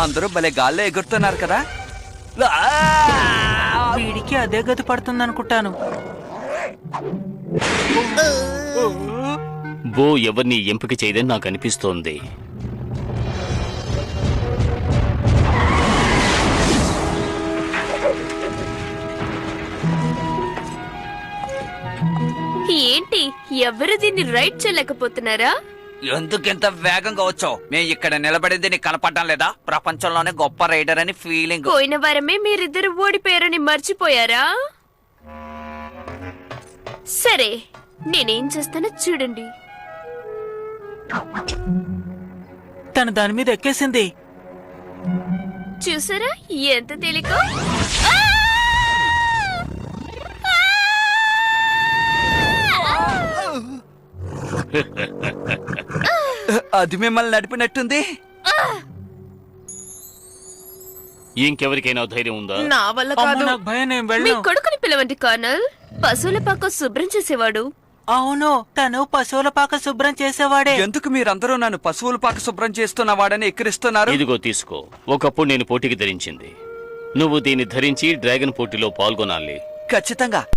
అందరూ భలే గాల్లో ఎగురుతున్నారు కదా. వీడికి అదే గతి పడుతుంది అనుకుంటాను. బో ఎవరిని ఎంపిక చేయదని నాకు అనిపిస్తోంది. ఏంటి ఎవరు దీన్ని రైడ్ చేయలేకపోతున్నారా? ఎందుకింత వేగంగా వచ్చావు? మేము ఇక్కడ నిలబడింది నీకు కనపడడం లేదా? ప్రపంచంలోనే గొప్ప రైడర్ అని ఫీలింగ్. పోయిన వారమే మీరిద్దరు ఓడిపోయారని మర్చిపోయారా? సరే, నేనేం చేస్తానో చూడండి. తను దాని మీద ఎక్కేసింది. చూసారా ఎంత తేలిక? అది మిమ్మల్ని నడిపినట్టుంది. ఇంకెవరికైనా ధైర్యం ఉందా? నా వల్ల అమ్మో, కాదు. నాకు భయం, నేను మీ వెళ్ళను. కొడుకుని పిలవండి కర్నల్. పశువుల పాక శుభ్రం చేసేవాడు. అవును, తను పశువుల పాక శుభ్రం చేసేవాడే. ఎందుకు మీరందరూ నన్ను పశువుల పాక శుభ్రం చేస్తున్న వాడని ఎక్కిరిస్తున్నారు? ఇదిగో తీసుకో. ఒకప్పుడు నేను పోటీకి ధరించింది. నువ్వు దీన్ని ధరించి డ్రాగన్ పోటీలో పాల్గొనాలి. ఖచ్చితంగా